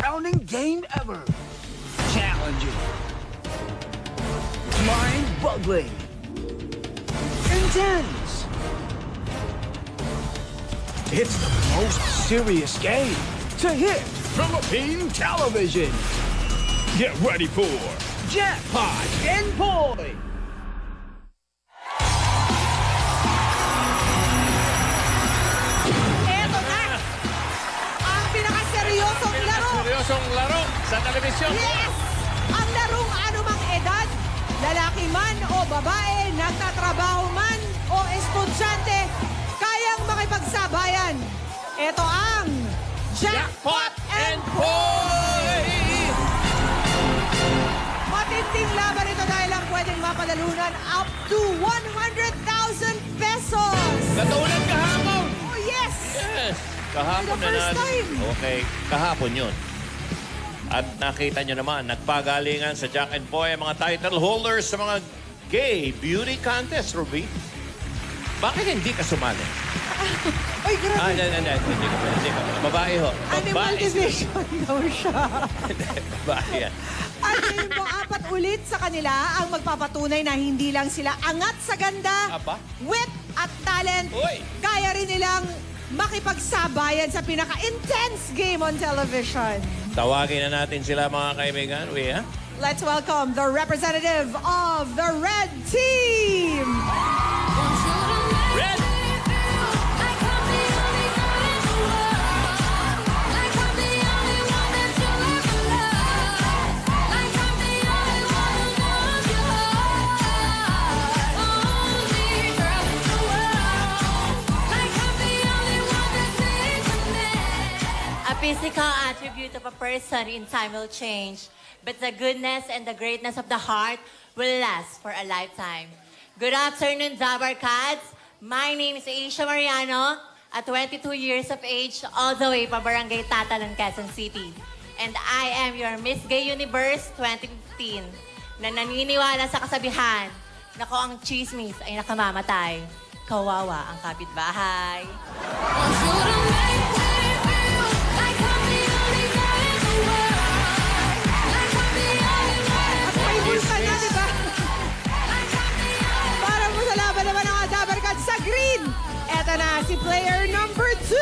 pounding game ever. Challenging. Mind-boggling. Intense. It's the most serious game to hit Philippine television. Get ready for Jackpot and Boy. Eto na! Ang pinakaseryosong laro! seryosong laro sa telebisyon. Yes! Ang larong anumang edad, lalaki man o babae, nagtatrabaho man o estudyante, kayang makipagsabayan. Ito ang Jackpot and Boy! Matinding laban ito dahil ang pwedeng mapadalunan up to 100,000 pesos! Katulad kahapon! Oh, yes! Yes! Kahapon For the first time. Okay, kahapon yun. At nakita nyo naman, nagpagalingan sa Jack and Boy ang mga title holders sa mga gay beauty contest, Ruby. Bakit hindi ka sumali? Ay, grabe! Hindi ka. Babae ho. Animal division daw siya. Babae yan. At ngayon po, 4 ulit sa kanila ang magpapatunay na hindi lang sila angat sa ganda, Aba? wit at talent. Uy! Kaya rin nilang makipagsabayan sa pinaka-intense game on television. Tawagin na natin sila mga kaibigan. Let's welcome the representative of the Red Team! Red! A physical attribute of a person in time will change, but the goodness and the greatness of the heart will last for a lifetime. Good afternoon, Dabar Cats. My name is Aisha Mariano, at 22 years of age, all the way from Barangay Tatalan, Quezon City. And I am your Miss Gay Universe 2015, na naniniwala sa kasabihan na kung ang chismis ay nakamamatay, kawawa ang kapitbahay. At may bulsa na, di ba? Para mo sa laban naman ng Dabar Cats sa green. Eto na si player number 2.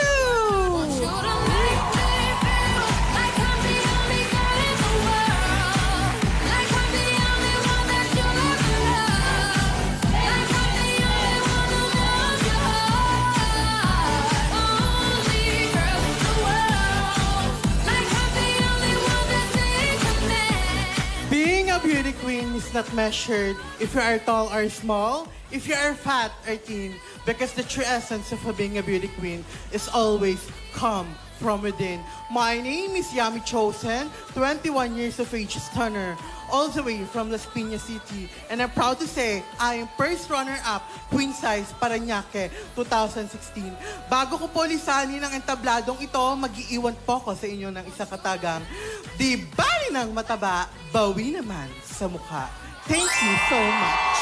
Being a beauty queen is not measured if you are tall or small, if you are fat or thin, because the true essence of being a beauty queen is always come from within. My name is Yami Chosen, 21 years of age, stunner, all the way from Las Piñas City. And I'm proud to say, I am first runner-up, queen size, Parañaque, 2016. Bago ko po lisanin ang entabladong ito, mag-iiwan po ko sa inyo ng isang katagang, di bali ng mataba, bawi naman sa mukha. Thank you so much.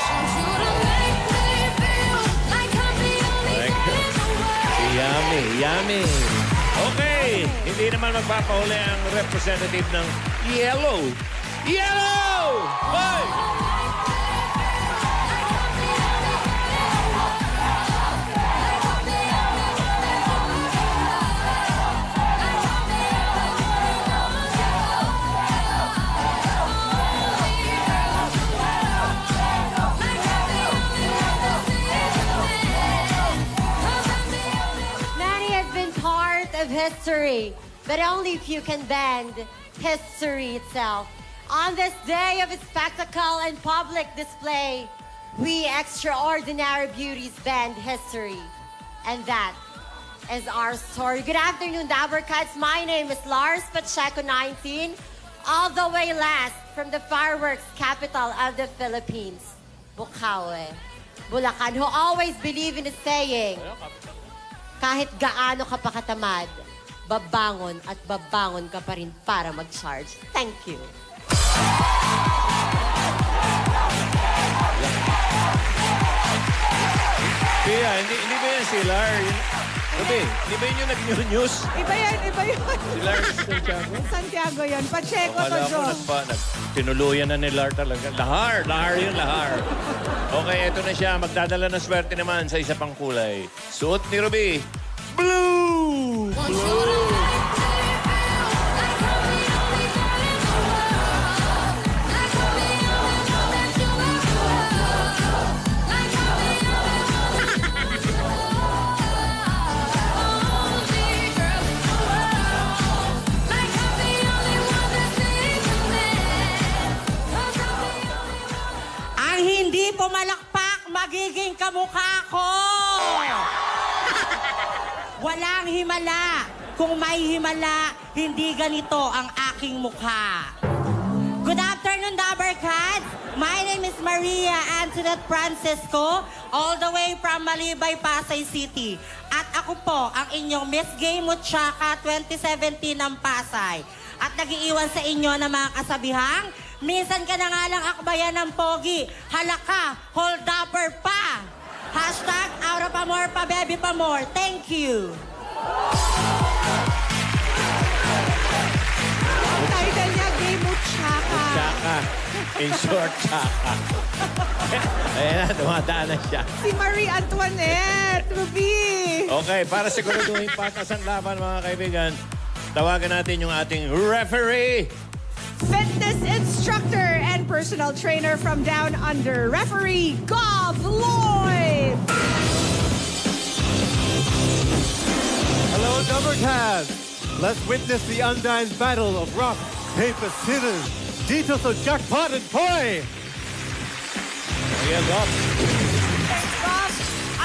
Yummy. Okay, hindi naman magpapahuli ang representative ng Yellow. Yellow! Hoy! Many has been part of history, but only few can bend history itself. On this day of spectacle and public display, we extraordinary beauties bend history. And that is our story. Good afternoon, Dabar Cats. My name is Lars Pacheco, 19, all the way last from the fireworks capital of the Philippines, Bukawi, Bulacan, who always believe in the saying, kahit gaano ka pa katamad, babangon at babangon ka pa rin para mag-charge. Thank you. Kaya, hindi ba yan si Lar? Ruby, di ba yun yung nag-news? Iba yan, iba yun. Si Lars Santiago? Santiago yan. Pacheco to, Akala Jo. ko tinuluyan na ni Lar talaga. Lahar yun, lahar. Okay, eto na siya. Magdadala ng swerte naman sa isa pang kulay. Suot ni Ruby, blue! Ang hindi pumalakpak, magiging kamukha ko. Walang himala. Kung may himala, hindi ganito ang aking mukha. Good afternoon, Dabber Cats. My name is Maria Antoinette Francisco, all the way from Malibay, Pasay City. At ako po ang inyong Miss Gay Muchaka 2017 ng Pasay. At nag-iiwan sa inyo ng mga kasabihang, minsan ka na nga lang akbayan ng pogi, halaka, hold upper pa. Hashtag out of amor pa, baby pa more. Thank you. Ang title niya, Gay Muchaka. Chaka. In short, Chaka. Ayan na, dumadaan na siya. Si Marie Antoinette, Ruby. Okay, para siguraduhin patas ang laban, mga kaibigan, tawagan natin yung ating referee. Fitness instructor and personal trainer from Down Under, referee Gov Lloyd. Hello, Dumbercast! Let's witness the undying battle of rock, paper, scissors, Dito so jackpot and poi! Ayan, Gov. Thanks, Gov.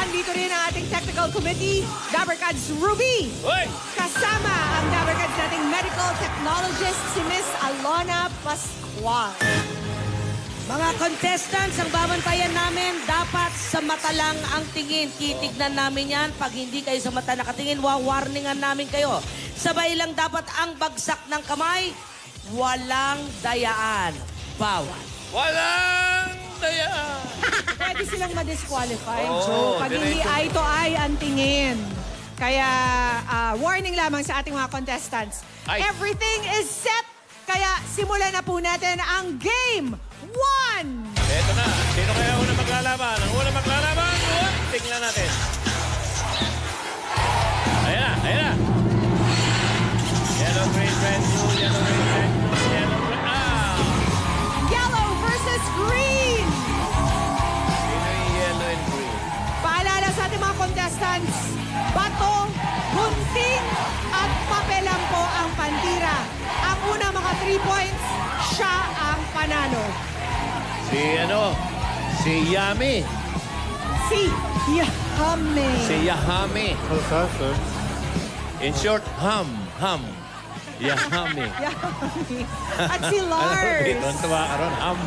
Andito rin ang ating technical committee, Dabbercats Ruby. Uy! Kasama ang Dabbercats nating medical technologist, si Miss Alona Pascual. Mga contestants, ang babantayan namin, dapat sa mata lang ang tingin. Titignan namin yan. Pag hindi kayo sa mata nakatingin, wawarningan namin kayo. Sabay lang dapat ang bagsak ng kamay. Walang dayaan. Bawal. Walang dayaan! Pwede silang ma-disqualify, Oo, Joe. Pag hindi diretso. eye to eye ang tingin. Kaya warning lamang sa ating mga contestants. Ay. Everything is set. Kaya simulan na po natin ang Game 1! Eto na. Sino kaya una maglalaban? Ang una maglalaban, tingnan natin. Ayan na, ayan na. Yellow, green, red, blue, yellow, green, red, blue, yellow, green. Ah! Yellow versus green! Sino yung yellow and green? Paalala sa ating mga contestants, bato, gunting, at papelan po ang pantira. Ang unang mga 3 points, siya ang panalo. Si Yami. Si Yahame. Si Yahami. Close answer. In short, Ham. Yahami. Yahame. At si Lars. Tuwa ka ron, Ham.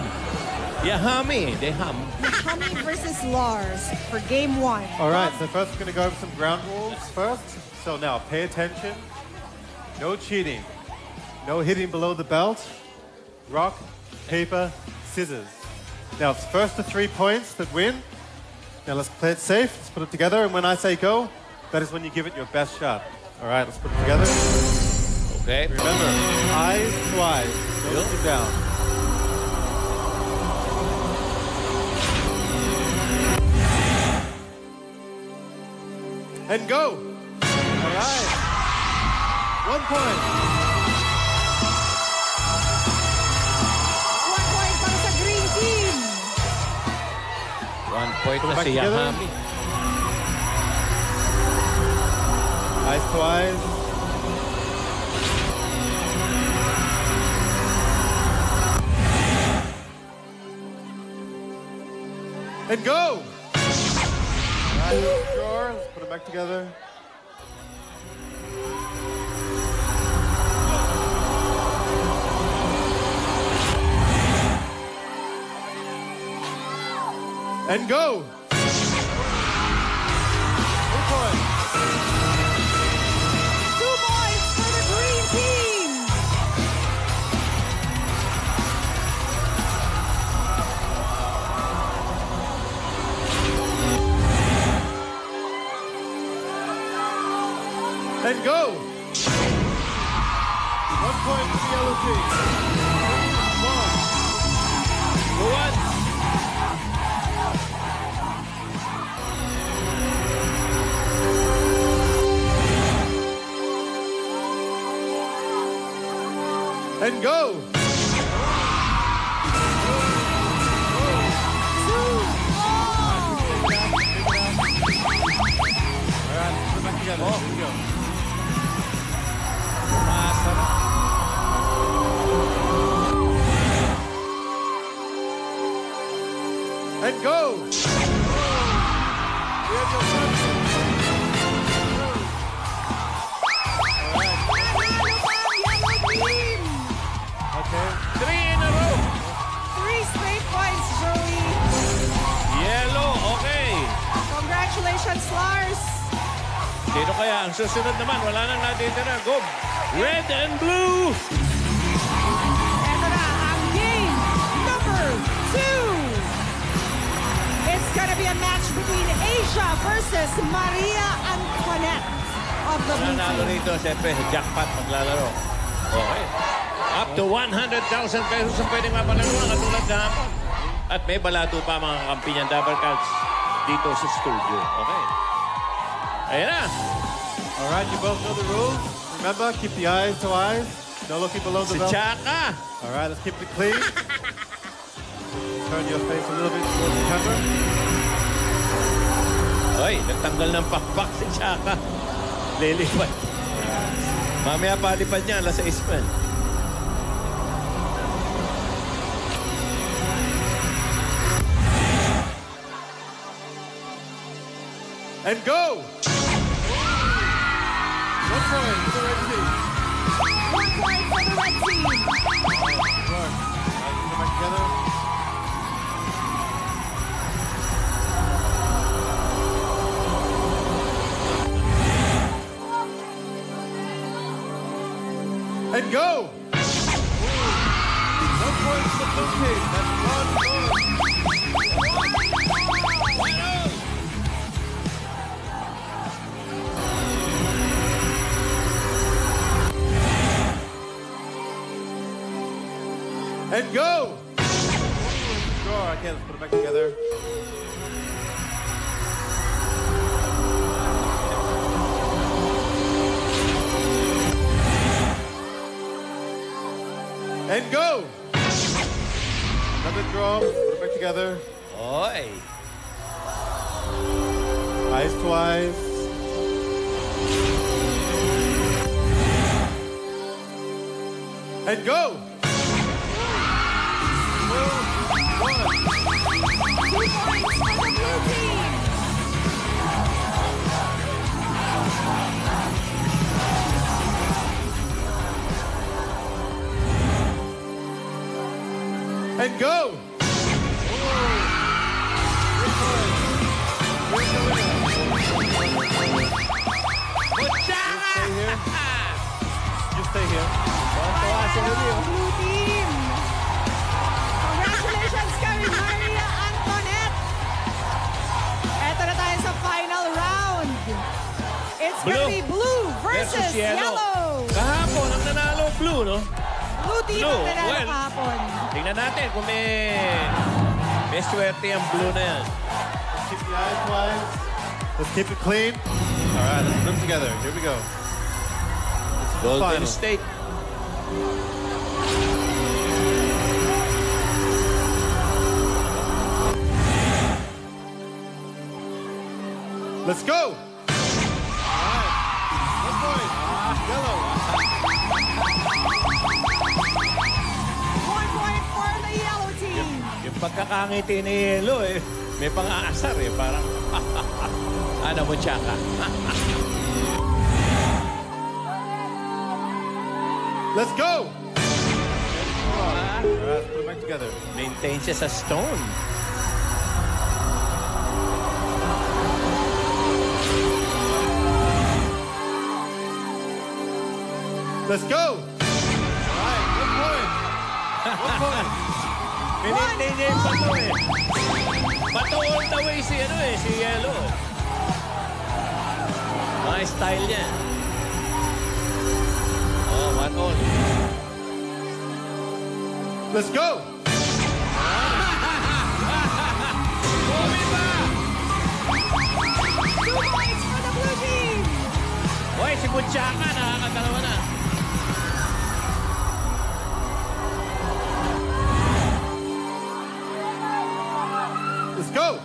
Yahami. De Ham. Yahame versus Lars for Game 1. All right, so first we're going to go over some ground rules first. So now, pay attention. No cheating. No hitting below the belt. Rock, paper, scissors. Now, it's first to 3 points that win. Now, let's play it safe. Let's put it together. And when I say go, that is when you give it your best shot. All right, let's put it together. Okay. Remember, eyes to eyes. Don't look you down. And go. All right. 1 point. 1 point para sa Green Team. 1 point na Back si together. Yahami. Eyes to eyes. And go. All right, sure. Let's put them back together. And go. 2 points. 2 points for the Green Team. 1 point for the yellow team. 2-1. And go! Alright, let's put it back together. Here we go. And go! We have your first. Okay. 3 in a row. 3 straight points, Joey. Yellow, okay. Congratulations, Lars. Sino kaya ang susunod naman? Wala nang natitira. Go. Red and blue. Ito na ang game number 2. It's gonna be a match between Asia versus Maria Antoinette of the blue Nanalo team. rito, siyempre, jackpot maglalaro. Okay. Up to 100,000 pesos ang pwedeng mapalaruan katulad kahapon. At may balado pa mga kakampi niyang Double Cards dito sa studio. Okay. Ayan na. Alright, you both know the rules. Remember, keep the eyes to eyes. No looking below the Si belt. Chaka. Alright, let's keep it clean. Turn your face a little bit towards the camera. Oy, nagtanggal ng pakpak si Chaka. Lilipad. Mamaya palipad niya, alas 6 man. And go! 1 point for the red team. 1 point for the red team. Good. Alright, put them back together. And go! 1 point for the blue team. That's 1 point. And go! Score. Okay, let's put it back together. And go! Another draw. Put it back together. Oy. Eyes to eyes. And go! 2, 1. 2 points for the blue team. And go! Chaka! Stay here. You stay here. Blue team. Congratulations kay Maria Antoinette. Eto na tayo sa final round. It's gonna Blue be blue versus yellow. yellow. Kahapon, ang nanalo blue, no? Blue team Blue, ang nanalo well. kahapon. Tingnan natin kung may swerte ang blue na yan. Let's keep the eyes to eyes. Let's keep it clean. All right, let's put them together. Here we go. This is the Golden final. State. Let's go! All right. 1 point. Yellow. 1 point for the yellow team. Yung pagkakangiti ni Yelo, eh, may pang-aasar, eh. Parang, ano mo, Chaka? Let's go! All right, let's put them back together. Maintain siya sa stone. Let's go! All right, 1 point. 1 point. Maintain niya yung bato, eh. Bato all the way si Yelo, eh. Mga style niya. Oh, 1 all. Let's go! Two points for the blue team. Hoy, si Butchaka, nakakadalawa na. Let's go!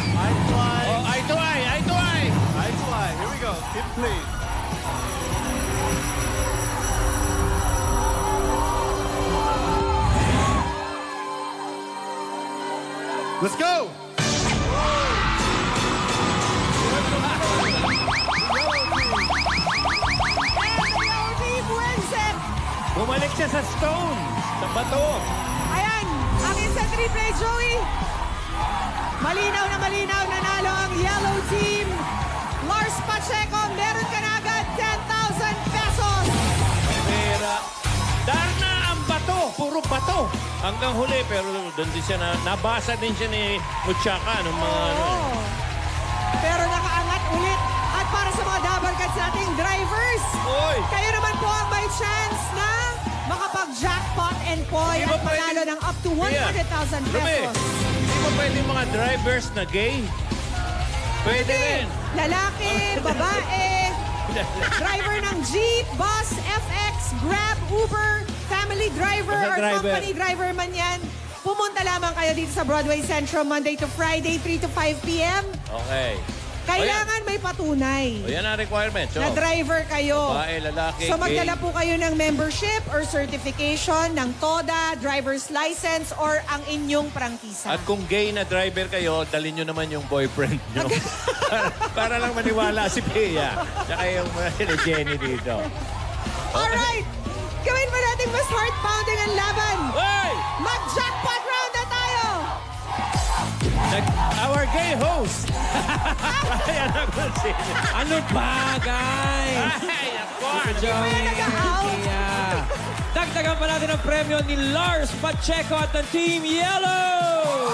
Eye to eye. I fly. Here we go. Keep playing. Let's go! Yellow team wins it. Bumalik siya sa stone. Sa bato. Ayan, ang instant replay, Joey. Malinaw nanalo ang yellow team. Lars Pacheco, meron ka na agad 10,000 pesos. Pera. Darna ang bato. Puro bato. Hanggang huli. Pero doon din siya nabasa din siya ni Butchaka. Nung mga ano. Oo. Pero nakaangat ulit. At para sa mga dabarkads nating drivers, Oy! kayo naman po ang may chance na makapag-jackpot and poy Di ba at panalo pwede- ng up to 100,000 Rumi, pesos. hindi ba pwede mga drivers na gay? Pwede rin. Lalaki, babae, driver ng Jeep, bus, FX, Grab, Uber, family driver, Basta or driver. company driver man yan. Pumunta lamang kayo dito sa Broadway Central Monday to Friday, 3 to 5 p.m. Okay. Kailangan may patunay O yan ang requirement. So, na driver kayo. babae, lalaki, So magdala gay. po kayo ng membership or certification ng TODA, driver's license, or ang inyong prangkisa. At kung gay na driver kayo, dalhin nyo naman yung boyfriend nyo. para lang maniwala si Pia. Tsaka yung Jenny dito. Alright! Gawin mo natin mas heart-pounding ang laban. Hey! Mag-jackpot round na tayo! Our gay host. Ayan ang si... Ano ba, guys? Ay, ako. Joey, nag-out. yeah. Dagdagan pa natin ang premyo ni Lars Pacheco at ng Team Yellow!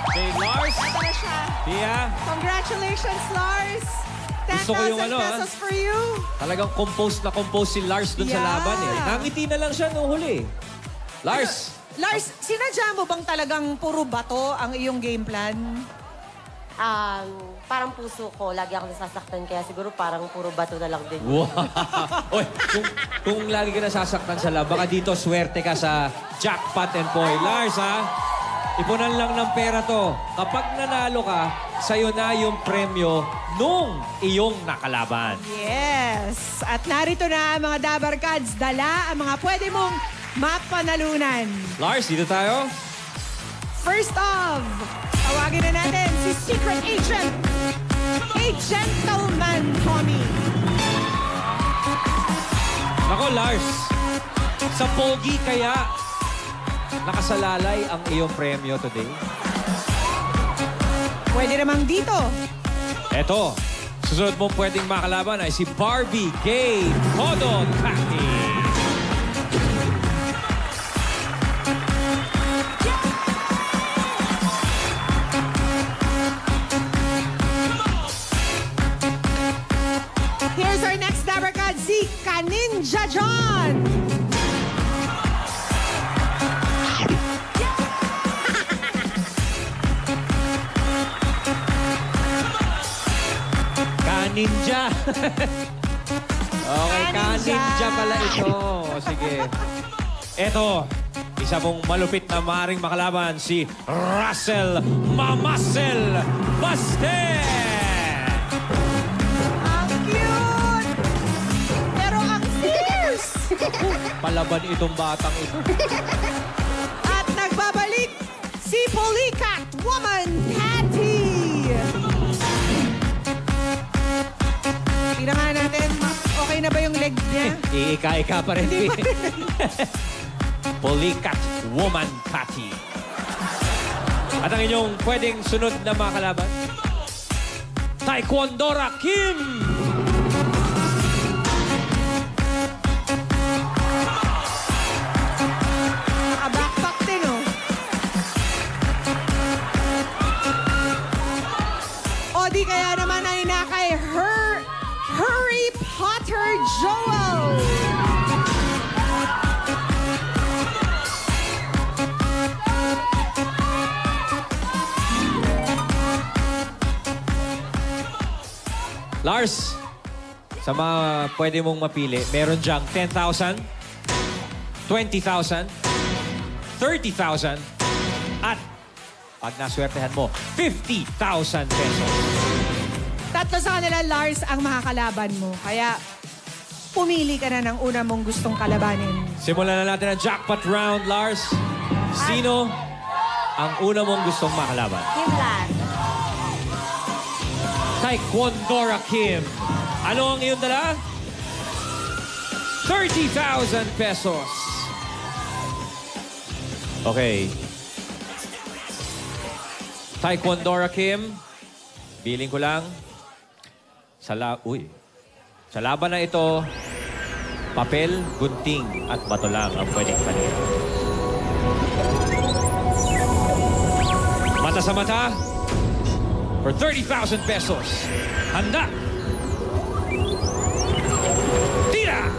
Okay, Lars. Ito na siya. Yeah. Congratulations, Lars! Gusto ko yung 10,000 ano, pesos for you. Talagang compose si Lars dun sa Yeah. laban eh. Nangiti na lang siya nung huli. Lars, Lars, sinadya mo bang talagang puro bato ang iyong game plan? Parang puso ko, lagi ako nasasaktan, kaya siguro parang puro bato na lang din. wow. Oy, kung lagi ka nasasaktan sa lab, baka dito swerte ka sa jackpot and poy. Lars, ha? Ipunan lang ng pera to. Kapag nanalo ka, sa'yo na yung premyo nung iyong nakalaban. Yes! At narito na mga Dabarkads, dala ang mga pwede mong mapanalunan. Lars, dito tayo. First off, tawagin na natin si Secret Agent, a gentleman, Tommy. Nako, Lars. Sa pogi kaya nakasalalay ang iyong premyo today. Pwede namang dito. Eto, susunod mong pwedeng makalaban ay si Barbie Gay Todo Kaki. Here's our next Dabarkad, si Kaninja John. Kaninja. Okay, Kaninja. kaninja pala ito. O, sige. Eto, isa mong malupit na maring makalaban, si Russell Mamasel Baste. Ang cute! Pero ang fierce! Palaban itong batang ito. At nagbabalik si Polycat Woman Patty. Tingnan nga natin, okay na ba yung leg niya? Iika-ika pa rin. Polycat Woman Patty. At ang inyong pwedeng sunod na makalaban, Taekwondora Kim. Naka-backpack din, oh. kaya naman ay na kay Harry Potter Joel. Lars, sa mga pwede mong mapili, meron diyang 10,000, 20,000, 30,000, at pag naswertehan mo, 50,000 pesos. Tatlo sa kanila, Lars, ang makakalaban mo. Kaya pumili ka na ng una mong gustong kalabanin. Simulan na natin ang jackpot round, Lars. Sino ang una mong gustong makalaban? Kim last. Taekwondora Kim. Ano ang iyong dala? 30,000 pesos. Okay. Taekwondora Kim. Biling ko lang. Sa laban na ito, papel, gunting at bato lang ang pwedeng kanina. Mata sa mata. For 30,000 pesos. Handa. Tira!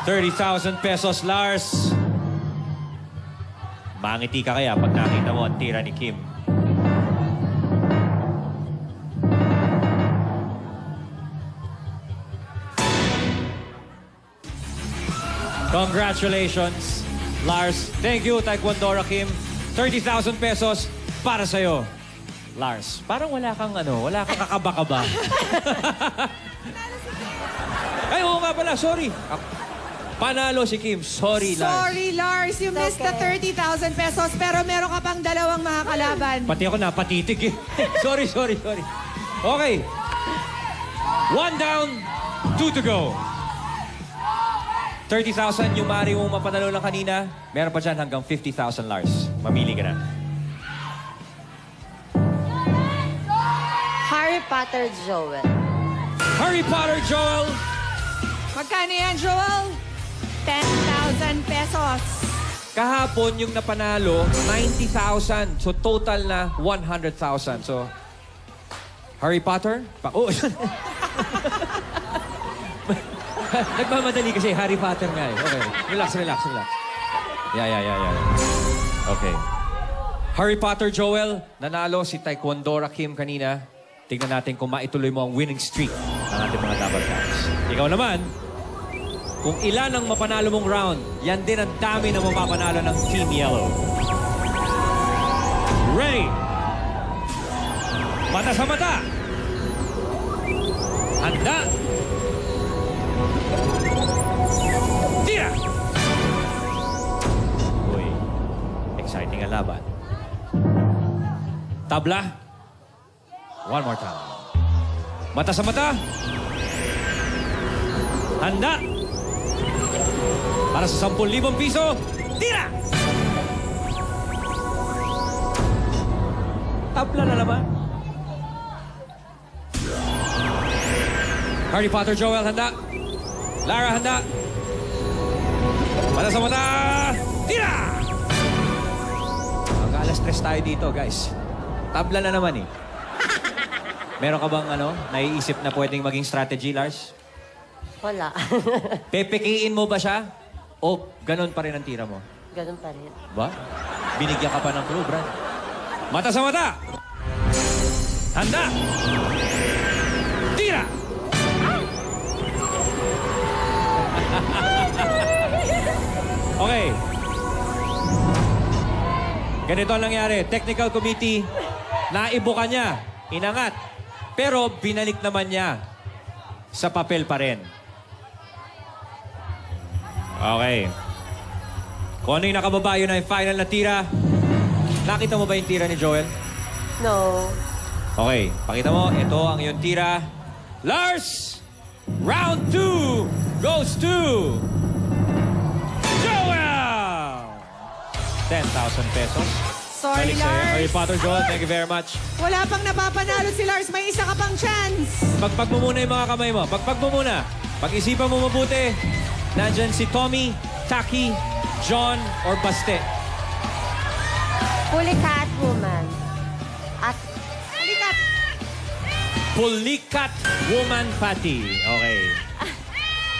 $30,000 pesos, Lars. Mangiti ka kaya pag nakita mo ang tira ni Kim. Congratulations, Lars. Thank you, Taekwondora Kim. 30,000 pesos para sa'yo. Lars, parang wala kang kakaba-kaba. Ay, oo nga pala, sorry. Panalo si Kim. Sorry, Lars. Sorry, Lars. You missed the 30,000 pesos pero meron ka pang dalawang makakalaban. Pati ako napatitig eh. sorry. Okay. 1 down, 2 to go. 30,000 yung maaari mong mapanalo lang kanina. Meron pa dyan hanggang 50,000, Lars. Mamili ka na. Harry Potter Joel. Harry Potter Joel. Magkano yan, Joel? 10,000 pesos. Kahapon yung napanalo, 90,000. So total na 100,000. So, Harry Potter? Nagmamadali kasi Harry Potter nga eh. Okay. Relax. Yeah. Okay. Harry Potter Joel, nanalo si Taekwondora Kim kanina. Tingnan natin kung maituloy mo ang winning streak ng ating mga double cats. Ikaw naman, kung ilan ang mapanalo mong round, yan din ang dami na mapapanalo ng Team Yellow. Ready? Mata sa mata. Handa. Tira! Uy, exciting ang laban. Tabla. One more time. Mata sa mata. Handa. Para sa 10,000 piso, tira! Tabla na naman. Harry Potter Joel, handa. Lara, handa. Mata sa mata, tira! Mag-alas-stress tayo dito, guys. Tabla na naman eh. Meron ka bang naiisip na pwedeng maging strategy, Lars? Wala. Pepekiin mo ba siya? O ganun pa rin ang tira mo? Ganun pa rin. Ba? Binigyan ka pa ng clue, Brad. Mata sa mata! Handa! Tira! Okay. Ganito ang nangyari. Technical committee, naibuka niya, inangat. Pero binalik naman niya sa papel pa rin. Okay. Kung ano yung nakababa, yun na yung final na tira. Nakita mo ba yung tira ni Joel? No. Okay, pakita mo. Ito ang iyong tira. Lars! Round 2 goes to Joel! 10,000 pesos. Sorry, Balik sa'yo. Lars. Harry Potter Joel, thank you very much. Wala pang napapanalo si Lars. May isa ka pang chance. Pagpag mo muna yung mga kamay mo. Pagpag mo muna. Pag-isipan mo mabuti. Nandyan si Tommy, Taki, John, or Baste? Pulikat woman. At Pulikat. Pulikat Woman Patty. Okay.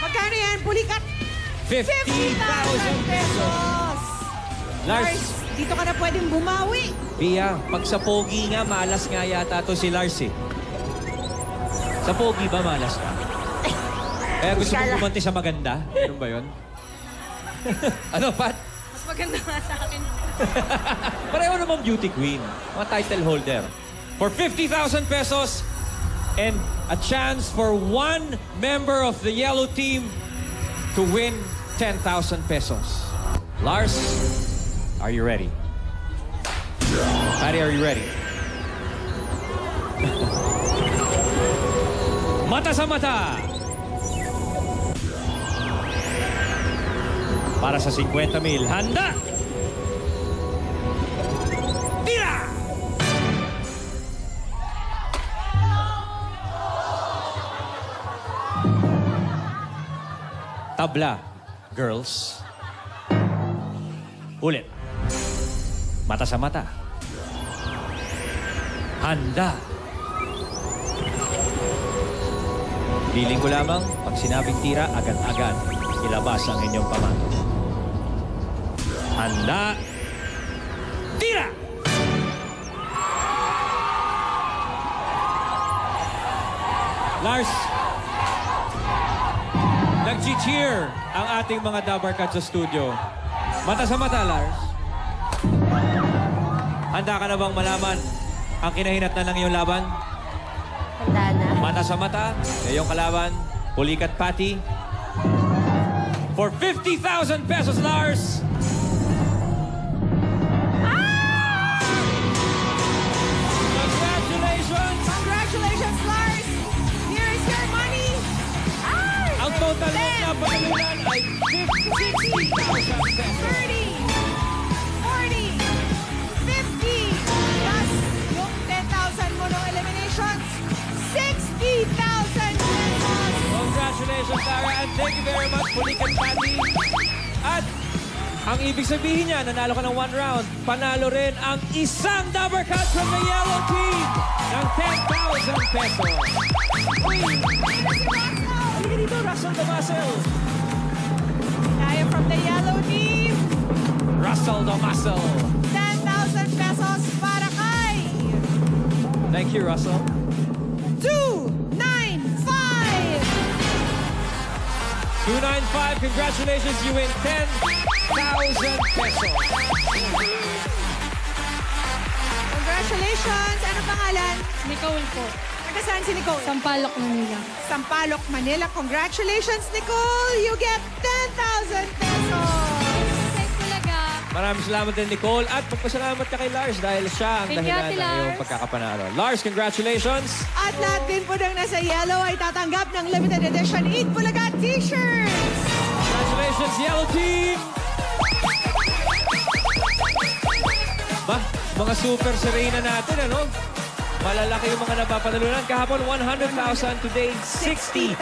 Magkano yan? Pulikat. 50,000 pesos. Lars, dito ka na pwedeng bumawi. Pia, pag sa pogi nga, malas nga yata to si Lars eh. Sa pogi ba malas ka? Kaya gusto mo bumanti sa maganda? Ano ba yun? Ano, Pat? Mas maganda nga sa akin. Pareho naman beauty queen. Mga title holder. For 50,000 pesos and a chance for one member of the yellow team to win 10,000 pesos. Lars, are you ready? Patty, are you ready? Mata sa mata. Para sa 50,000. Handa! Tira! Tabla, girls. Ulit. Mata sa mata. Handa. Piling ko lamang, pag sinabing tira, agad-agad ilabas ang inyong pamato. Handa. Tira! Lars, nag-cheer ang ating mga Dabarkad sa studio. Mata sa mata, Lars. Handa ka na bang malaman ang kinahinatnan ng iyong laban? handa na. Mata sa mata, iyong kalaban, Pulikat Patty. For 50,000 pesos, Lars! Congratulations! Congratulations, Lars! Here is your money! Ang total ng napagalunan ay 50,000 pesos. 30, 40, 50, plus yung 10,000 mo ng eliminations, 60,000 pesos! Congratulations, Tara, and thank you very much, Pulikat Patty. At ang ibig sabihin niya, nanalo ka ng 1 round, panalo rin ang isang Dabarkad from the yellow team ng 10,000 pesos. Halika dito, Russell Damasel. Tayo from the yellow team, Russell Damasel. 10,000 pesos para kay Thank you, Russell. 295! 295, congratulations, you win 10,000 pesos. Congratulations! Ano pangalan? Nicole po. Taga saan si Nicole? Sampaloc, Manila. Sampaloc, Manila. Congratulations, Nicole! You get 10,000 pesos! Thanks talaga. Maraming salamat din, Nicole. At magpasalamat ka kay Lars dahil siya ang Thank you, dahilan Ate ng iyong Lars. pagkakapanalo. Lars, congratulations. At lahat din po ng nasa yellow ay tatanggap ng limited edition Eat Bulaga t-shirts! Congratulations, Yellow Team! Ba, mga super Serena natin, ano? Malalaki yung mga napapanalunan. Kahapon, 100,000. Today, 60,000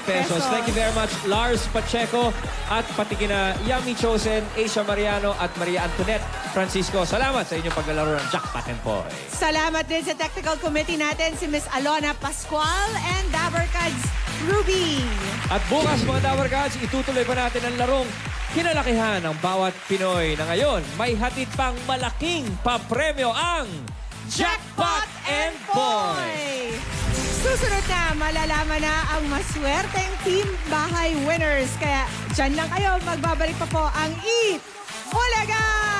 pesos. Thank you very much, Lars Pacheco. At pati kina Yami Chosen, Asia Mariano, at Maria Antoinette Francisco. Salamat sa inyong paglalaro ng Jackpot and Poy. Salamat din sa technical committee natin, si Miss Alona Pascual and Dabarkad's Ruby. At bukas, mga Dabarkads, itutuloy pa natin ang larong kinalakihan ng bawat Pinoy na ngayon may hatid pang malaking papremyo ang Jackpot and Poy! Susunod na, malalaman na ang maswerteng team bahay winners. Kaya dyan lang kayo, magbabalik pa po ang Eat Bulaga!